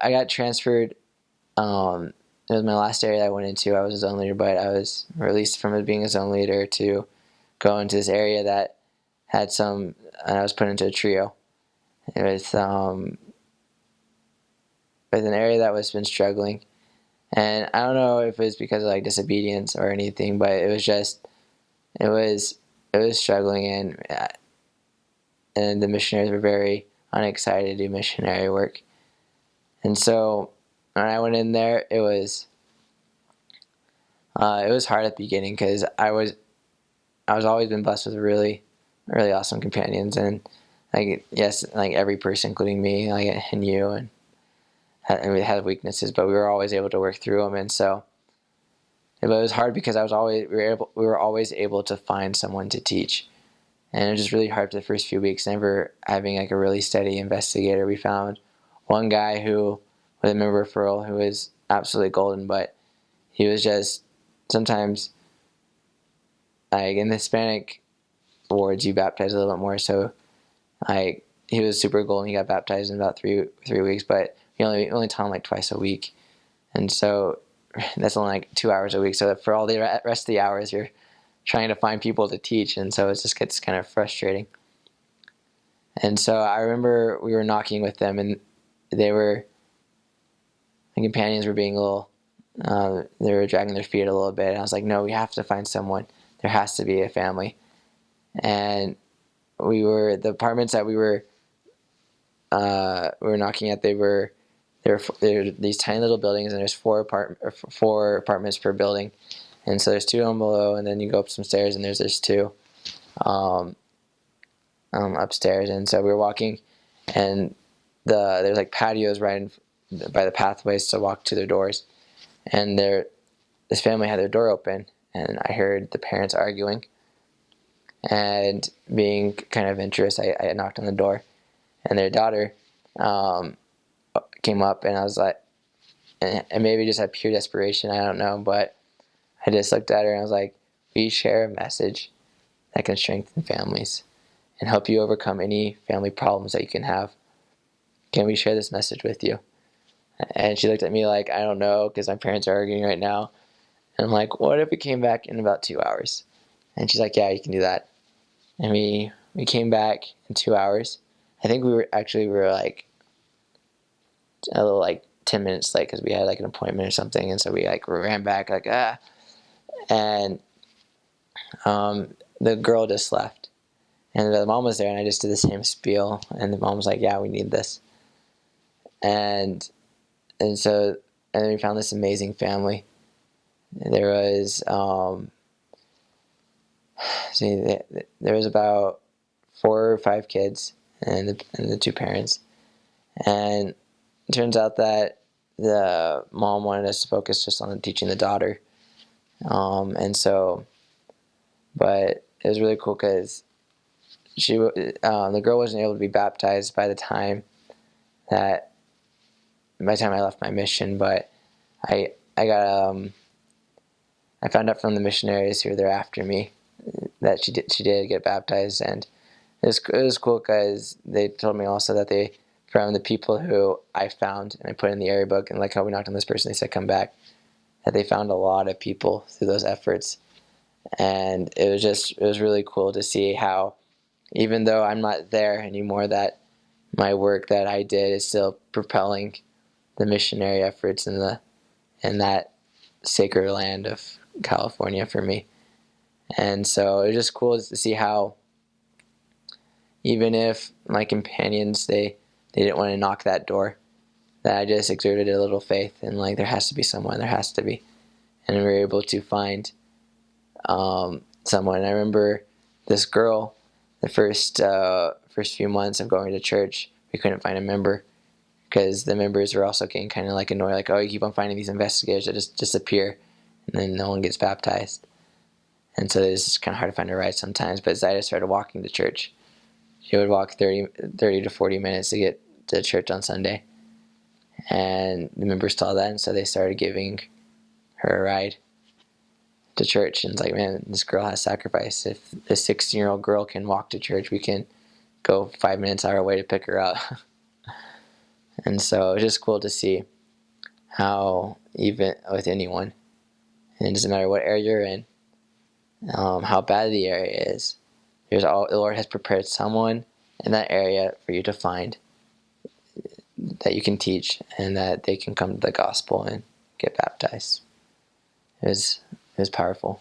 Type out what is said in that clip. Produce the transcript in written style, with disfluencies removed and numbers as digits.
I got transferred. It was my last area I went into. I was a zone leader, but I was released from being a zone leader to go into this area that had some, and I was put into a trio. It was with an area that was been struggling, and I don't know if it was because of like disobedience or anything, but it was just it was struggling, and the missionaries were very unexcited to do missionary work, and so when I went in there, it was hard at the beginning because I was always been blessed with really awesome companions, and like yes, like every person, including me, like and you, and we had weaknesses, but we were always able to work through them. And so it was hard because we were always able to find someone to teach, and it was just really hard for the first few weeks, never having like a really steady investigator. We found one guy who was a member referral who was absolutely golden, but he was just sometimes like in the Hispanic wards you baptize a little bit more, so like he was super golden. He got baptized in about three weeks, but we only taught him like twice a week, and so that's only like 2 hours a week. So for all the rest of the hours, you're trying to find people to teach, and so it just gets kind of frustrating. And so I remember we were knocking with them, and the companions were being a little, they were dragging their feet a little bit, and I was like, no, we have to find someone. There has to be a family. And the apartments that we were knocking at, they were these tiny little buildings, and there's four apartments per building, and so there's two on below, and then you go up some stairs, and there's two upstairs. And so we were walking, and there's like patios right by the pathways to walk to their doors, and this family had their door open, and I heard the parents arguing, and being kind of interested, I knocked on the door, and their daughter came up, and I was like, and maybe just had pure desperation, I don't know, but I just looked at her and I was like, we share a message that can strengthen families and help you overcome any family problems that you can have. Can we share this message with you? And she looked at me like, I don't know, because my parents are arguing right now. And I'm like, what if we came back in about 2 hours? And she's like, yeah, you can do that. And we came back in 2 hours. I think we were like a little like 10 minutes late because we had like an appointment or something, and so we like ran back like and the girl just left, and the mom was there, and I just did the same spiel, and the mom was like, yeah, we need this, and so then we found this amazing family. There was there was about 4 or 5 kids and the two parents, and it turns out that the mom wanted us to focus just on teaching the daughter, and so, but it was really cool because the girl wasn't able to be baptized by the time I left my mission, but I found out from the missionaries who were there after me that she did get baptized, and it was cool because they told me also that from the people who I found and I put in the area book, and like how we knocked on this person, they said come back, that they found a lot of people through those efforts. And it was really cool to see how, even though I'm not there anymore, that my work that I did is still propelling the missionary efforts in that sacred land of California for me. And so it was just cool to see how, even if my companions, they didn't want to knock that door, that I just exerted a little faith, and like there has to be someone, and we were able to find someone. And I remember this girl, the first few months of going to church, we couldn't find a member because the members were also getting kind of like annoyed, like, oh, you keep on finding these investigators that just disappear, and then no one gets baptized. And so it's just kind of hard to find a ride sometimes. But Zaida started walking to church. She would walk 30 to 40 minutes to get to church on Sunday. And the members saw that, and so they started giving her a ride to church. And it's like, man, this girl has sacrifice. If a 16-year-old girl can walk to church, we can go 5 minutes out of our way to pick her up. And so it's just cool to see how, even with anyone, and it doesn't matter what area you're in, how bad the area is, the Lord has prepared someone in that area for you to find that you can teach, and that they can come to the gospel and get baptized. It was powerful.